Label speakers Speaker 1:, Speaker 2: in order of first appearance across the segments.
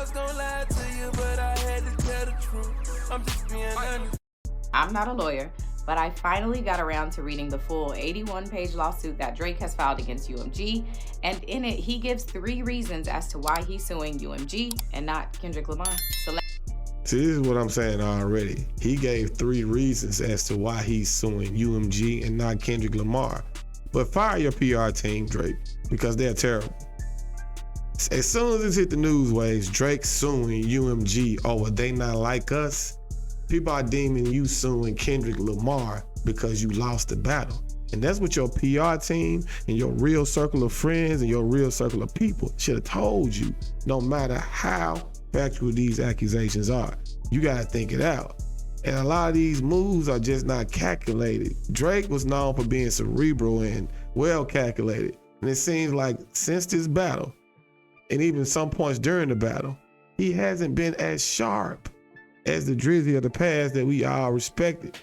Speaker 1: was gonna lie to you, but I had to tell the truth. I'm just being honest.
Speaker 2: I'm not a lawyer, but I finally got around to reading the full 81-page lawsuit that Drake has filed against UMG, and in it, he gives 3 reasons as to why he's suing UMG and not Kendrick Lamar.
Speaker 3: See, this is what I'm saying already. He gave 3 reasons as to why he's suing UMG and not Kendrick Lamar. But fire your PR team, Drake, because they're terrible. As soon as this hit the newsways, Drake suing UMG over They Not Like Us, people are deeming you suing Kendrick Lamar because you lost the battle. And that's what your PR team and your real circle of friends and your real circle of people should have told you. No matter how factual these accusations are, you gotta think it out. And a lot of these moves are just not calculated. Drake was known for being cerebral and well calculated. And it seems like since this battle, and even some points during the battle, he hasn't been as sharp as the Drizzy of the past that we all respected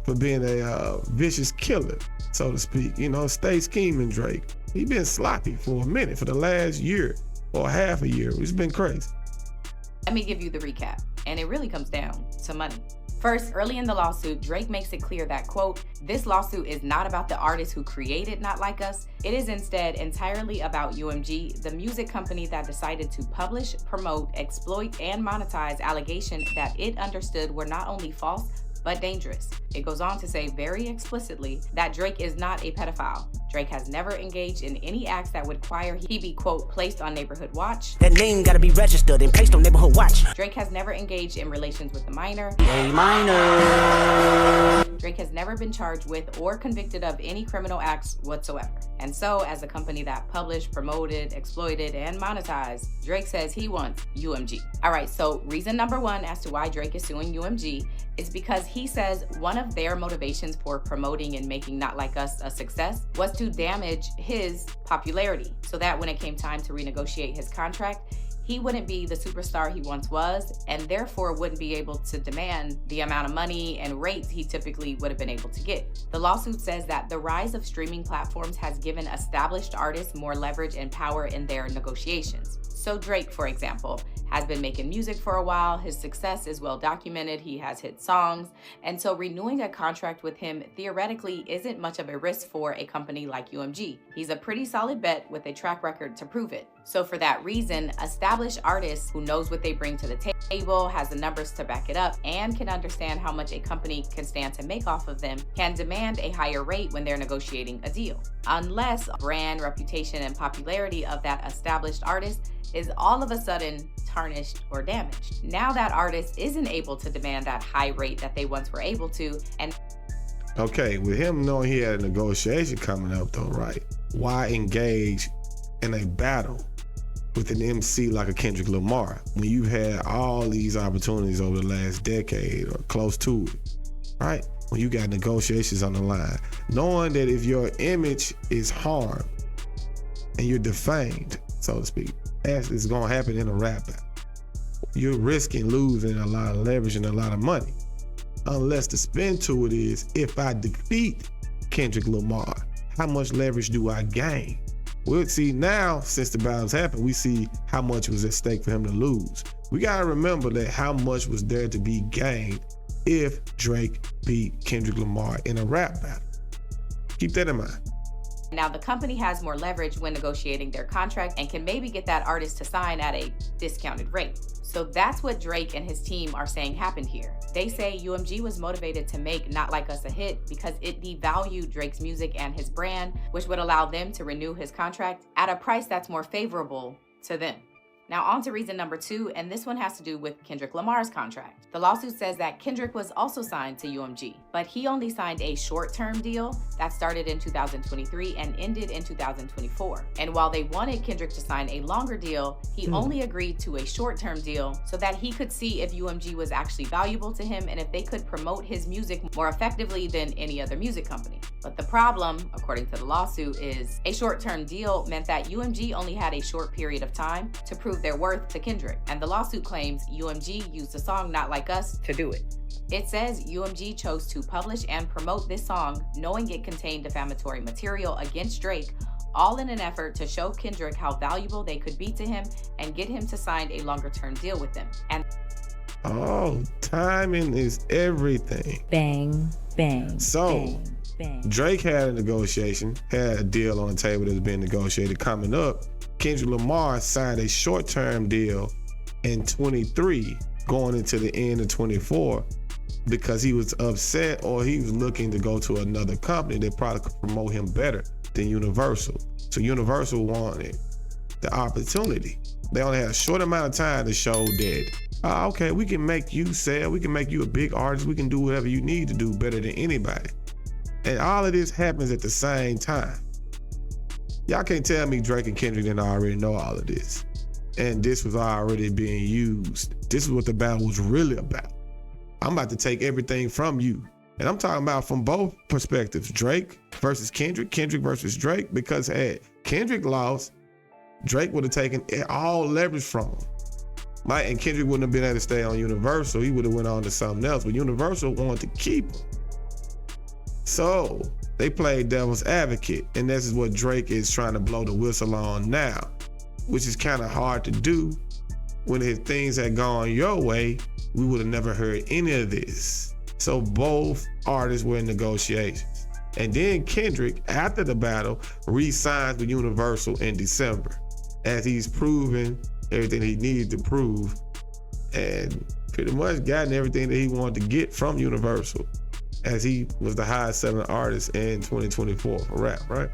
Speaker 3: for being a vicious killer, so to speak. You know, stay scheming, Drake. He been sloppy for a minute, for the last year or half a year. It's been crazy.
Speaker 2: Let me give you the recap, and it really comes down to money. First, early in the lawsuit, Drake makes it clear that, quote, this lawsuit is not about the artists who created Not Like Us. It is instead entirely about UMG, the music company that decided to publish, promote, exploit, and monetize allegations that it understood were not only false, but dangerous. It goes on to say very explicitly that Drake is not a pedophile. Drake has never engaged in any acts that would require he be, quote, placed on Neighborhood Watch.
Speaker 4: That name gotta be registered and placed on Neighborhood Watch.
Speaker 2: Drake has never engaged in relations with a minor.
Speaker 4: A minor.
Speaker 2: Drake has never been charged with or convicted of any criminal acts whatsoever. And so, as a company that published, promoted, exploited, and monetized, Drake says he wants UMG. All right, so reason number 1 as to why Drake is suing UMG is because he says one of their motivations for promoting and making Not Like Us a success was to damage his popularity, so that when it came time to renegotiate his contract, he wouldn't be the superstar he once was, and therefore wouldn't be able to demand the amount of money and rates he typically would have been able to get. The lawsuit says that the rise of streaming platforms has given established artists more leverage and power in their negotiations. So Drake, for example, has been making music for a while. His success is well documented. He has hit songs. And so renewing a contract with him theoretically isn't much of a risk for a company like UMG. He's a pretty solid bet with a track record to prove it. So for that reason, established artists who knows what they bring to the table, has the numbers to back it up, and can understand how much a company can stand to make off of them, can demand a higher rate when they're negotiating a deal. Unless brand, reputation, and popularity of that established artist is all of a sudden tarnished or damaged. Now that artist isn't able to demand that high rate that they once were able to, and
Speaker 3: okay, with him knowing he had a negotiation coming up though, right? Why engage in a battle with an MC like a Kendrick Lamar when you've had all these opportunities over the last decade or close to it, right? When you got negotiations on the line, knowing that if your image is harmed and you're defamed, so to speak, as is gonna happen in a rap battle, you're risking losing a lot of leverage and a lot of money. Unless the spin to it is, if I defeat Kendrick Lamar, how much leverage do I gain? We'll see now, since the battles happened, we see how much was at stake for him to lose. We gotta remember that how much was there to be gained if Drake beat Kendrick Lamar in a rap battle. Keep that in mind.
Speaker 2: now the company has more leverage when negotiating their contract and can maybe get that artist to sign at a discounted rate. So that's what Drake and his team are saying happened here. They say UMG was motivated to make Not Like Us a hit because it devalued Drake's music and his brand, which would allow them to renew his contract at a price that's more favorable to them. Now on to reason number 2, and this one has to do with Kendrick Lamar's contract. The lawsuit says that Kendrick was also signed to UMG, but he only signed a short-term deal that started in 2023 and ended in 2024. And while they wanted Kendrick to sign a longer deal, he only agreed to a short-term deal so that he could see if UMG was actually valuable to him and if they could promote his music more effectively than any other music company. But the problem, according to the lawsuit, is a short-term deal meant that UMG only had a short period of time to prove their worth to Kendrick, and the lawsuit claims UMG used the song Not Like Us to do it. It says UMG chose to publish and promote this song knowing it contained defamatory material against Drake all in an effort to show Kendrick how valuable they could be to him and get him to sign a longer-term deal with them. And
Speaker 3: oh, timing is everything.
Speaker 5: Bang, bang.
Speaker 3: So,
Speaker 5: bang, bang.
Speaker 3: Drake had a negotiation, had a deal on the table that's being negotiated coming up. Kendrick Lamar signed a short-term deal in 23, going into the end of 24, because he was upset or he was looking to go to another company that probably could promote him better than Universal. So Universal wanted the opportunity. They only had a short amount of time to show that, okay, we can make you sell, we can make you a big artist, we can do whatever you need to do better than anybody. And all of this happens at the same time. Y'all can't tell me Drake and Kendrick didn't already know all of this. And this was already being used. This is what the battle was really about. I'm about to take everything from you. And I'm talking about from both perspectives, Drake versus Kendrick, Kendrick versus Drake, because had Kendrick lost, Drake would have taken all leverage from him. Right? And Kendrick wouldn't have been able to stay on Universal. He would have went on to something else, but Universal wanted to keep him. So they played devil's advocate, and this is what Drake is trying to blow the whistle on now, which is kind of hard to do. When if things had gone your way, we would have never heard any of this. So both artists were in negotiations. And then Kendrick, after the battle, re-signs with Universal in December, as he's proven everything he needed to prove and pretty much gotten everything that he wanted to get from Universal, as he was the highest selling artist in 2024 for rap, right?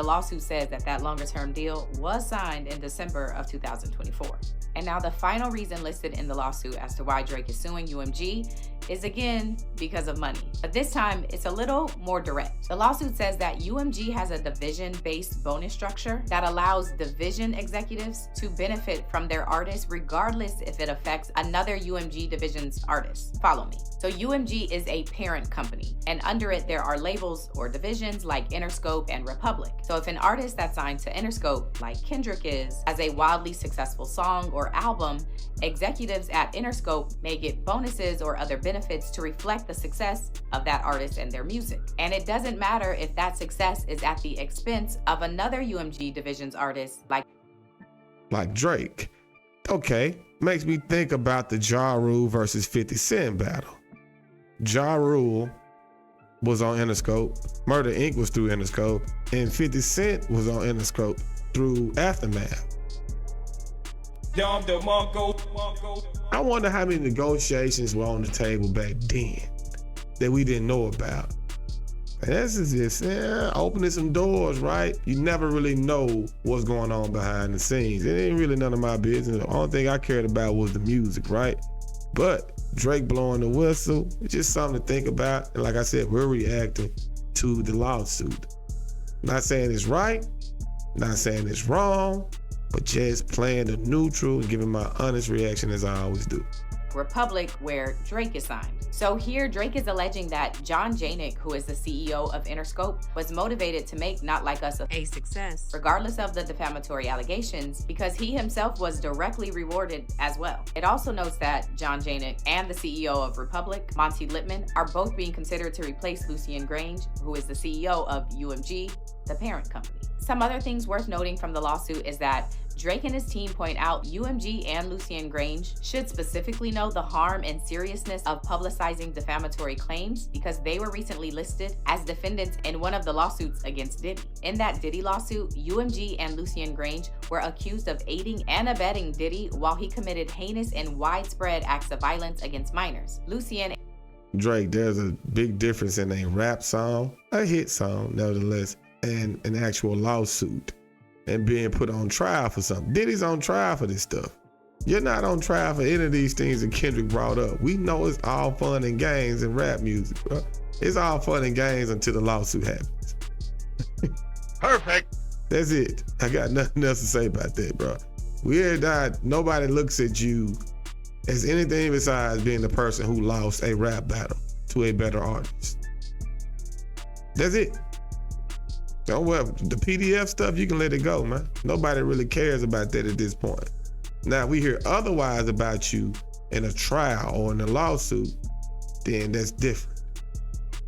Speaker 2: the lawsuit says that that longer-term deal was signed in December of 2024. And now the final reason listed in the lawsuit as to why Drake is suing UMG is again because of money. But this time, it's a little more direct. The lawsuit says that UMG has a division-based bonus structure that allows division executives to benefit from their artists regardless if it affects another UMG division's artists. Follow me. So UMG is a parent company, and under it there are labels or divisions like Interscope and Republic. So if an artist that's signed to Interscope, like Kendrick is, has a wildly successful song or album, executives at Interscope may get bonuses or other benefits to reflect the success of that artist and their music. And it doesn't matter if that success is at the expense of another UMG division's artist like
Speaker 3: Drake. Okay, makes me think about the Ja Rule versus 50 Cent battle. Ja Rule was on Interscope, Murder Inc. was through Interscope, and 50 Cent was on Interscope through Aftermath. I wonder how many negotiations were on the table back then that we didn't know about. And this is just opening some doors, right? You never really know what's going on behind the scenes. It ain't really none of my business. The only thing I cared about was the music, right? But Drake blowing the whistle, it's just something to think about. And like I said, we're reacting to the lawsuit. Not saying it's right, not saying it's wrong, but just playing the neutral and giving my honest reaction as I always do.
Speaker 2: Republic, where Drake is signed. So here, Drake is alleging that John Janik, who is the CEO of Interscope, was motivated to make Not Like Us a success, regardless of the defamatory allegations, because he himself was directly rewarded as well. It also notes that John Janik and the CEO of Republic, Monty Lippman, are both being considered to replace Lucien Grange, who is the CEO of UMG, the parent company. Some other things worth noting from the lawsuit is that Drake and his team point out UMG and Lucien Grange should specifically know the harm and seriousness of publicizing defamatory claims because they were recently listed as defendants in one of the lawsuits against Diddy. In that Diddy lawsuit, UMG and Lucien Grange were accused of aiding and abetting Diddy while he committed heinous and widespread acts of violence against minors. Lucien
Speaker 3: Drake, there's a big difference in a rap song, a hit song nevertheless, and an actual lawsuit and being put on trial for something. Diddy's on trial for this stuff. You're not on trial for any of these things that Kendrick brought up. We know it's all fun and games in rap music, bro. It's all fun and games until the lawsuit happens.
Speaker 6: Perfect.
Speaker 3: That's it. I got nothing else to say about that, bro. Nobody looks at you as anything besides being the person who lost a rap battle to a better artist. That's it. Don't worry, the PDF stuff, you can let it go, man. Nobody really cares about that at this point. Now, we hear otherwise about you in a trial or in a lawsuit, then that's different.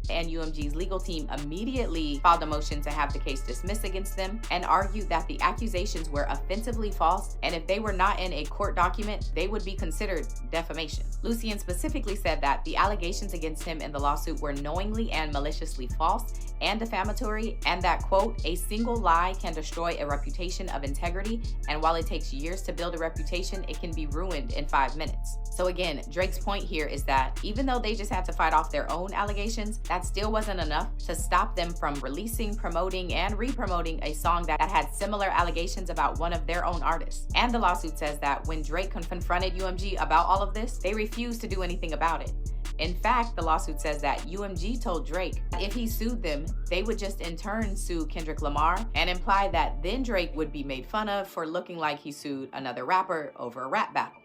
Speaker 2: and UMG's legal team immediately filed a motion to have the case dismissed against them and argued that the accusations were offensively false, and if they were not in a court document, they would be considered defamation. Lucien specifically said that the allegations against him in the lawsuit were knowingly and maliciously false and defamatory, and that, quote, a single lie can destroy a reputation of integrity, and while it takes years to build a reputation, it can be ruined in 5 minutes. So again, Drake's point here is that even though they just had to fight off their own allegations, that still wasn't enough to stop them from releasing, promoting, and re-promoting a song that had similar allegations about one of their own artists. And the lawsuit says that when Drake confronted UMG about all of this, they refused to do anything about it. In fact, the lawsuit says that UMG told Drake that if he sued them, they would just in turn sue Kendrick Lamar, and imply that then Drake would be made fun of for looking like he sued another rapper over a rap battle.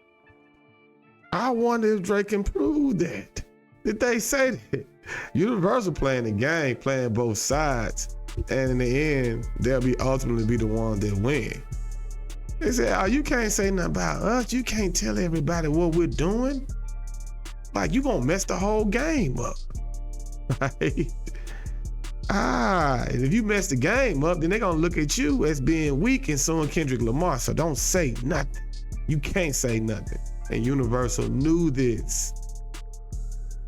Speaker 3: I wonder if Drake can prove that. Did they say that? Universal playing the game, playing both sides, and in the end, they'll ultimately be the ones that win. They said, oh, you can't say nothing about us. You can't tell everybody what we're doing. Like, you gonna mess the whole game up. Right? And if you mess the game up, then they're gonna look at you as being weak and suing Kendrick Lamar. So don't say nothing. You can't say nothing. And Universal knew this.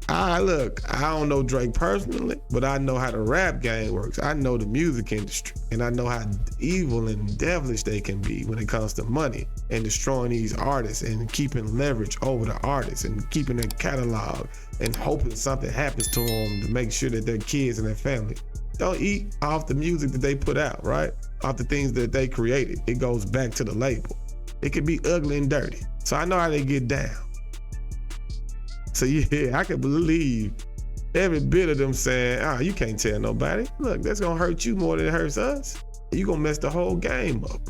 Speaker 3: Look, I don't know Drake personally, but I know how the rap game works. I know the music industry, and I know how evil and devilish they can be when it comes to money and destroying these artists and keeping leverage over the artists and keeping their catalog and hoping something happens to them to make sure that their kids and their family don't eat off the music that they put out, right? Off the things that they created. It goes back to the label. It can be ugly and dirty. So I know how they get down. So yeah, I can believe every bit of them saying, you can't tell nobody. Look, that's gonna hurt you more than it hurts us. You gonna mess the whole game up.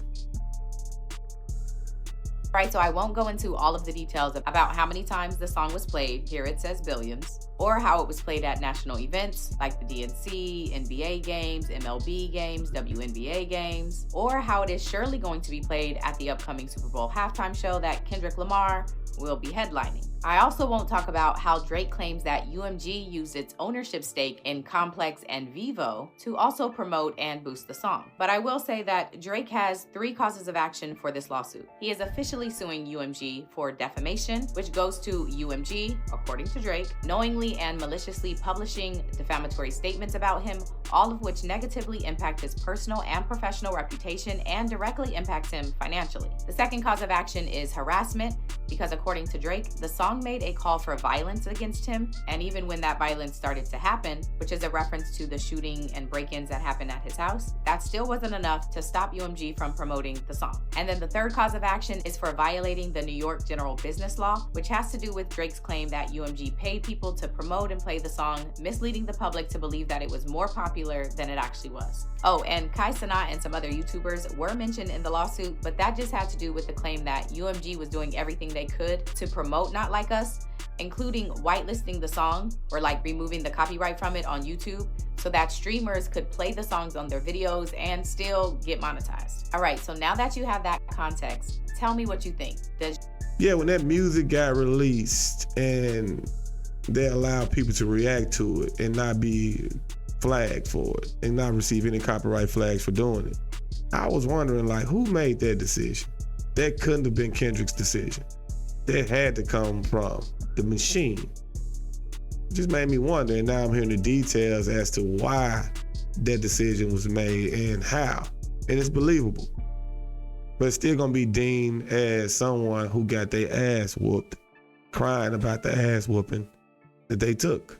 Speaker 2: Right, so I won't go into all of the details about how many times the song was played, here it says billions, or how it was played at national events like the DNC, NBA games, MLB games, WNBA games, or how it is surely going to be played at the upcoming Super Bowl halftime show that Kendrick Lamar will be headlining. I also won't talk about how Drake claims that UMG used its ownership stake in Complex and Vivo to also promote and boost the song. But I will say that Drake has 3 causes of action for this lawsuit. He is officially suing UMG for defamation, which goes to UMG, according to Drake, knowingly and maliciously publishing defamatory statements about him, all of which negatively impact his personal and professional reputation and directly impacts him financially. The second cause of action is harassment, because according to Drake, the song made a call for violence against him, and even when that violence started to happen, which is a reference to the shooting and break-ins that happened at his house, that still wasn't enough to stop UMG from promoting the song. And then the third cause of action is for violating the New York General Business Law, which has to do with Drake's claim that UMG paid people to promote and play the song, misleading the public to believe that it was more popular than it actually was. Oh, and Kai Cenat and some other YouTubers were mentioned in the lawsuit, but that just had to do with the claim that UMG was doing everything they could to promote Not Like Us, including whitelisting the song or like removing the copyright from it on YouTube so that streamers could play the songs on their videos and still get monetized. All right, so now that you have that context, tell me what you think.
Speaker 3: Yeah, when that music got released and they allowed people to react to it and not be flagged for it and not receive any copyright flags for doing it, I was wondering, like, who made that decision? That couldn't have been Kendrick's decision. That had to come from the machine. It just made me wonder, and now I'm hearing the details as to why that decision was made and how. And it's believable. But it's still gonna be deemed as someone who got their ass whooped, crying about the ass whooping that they took.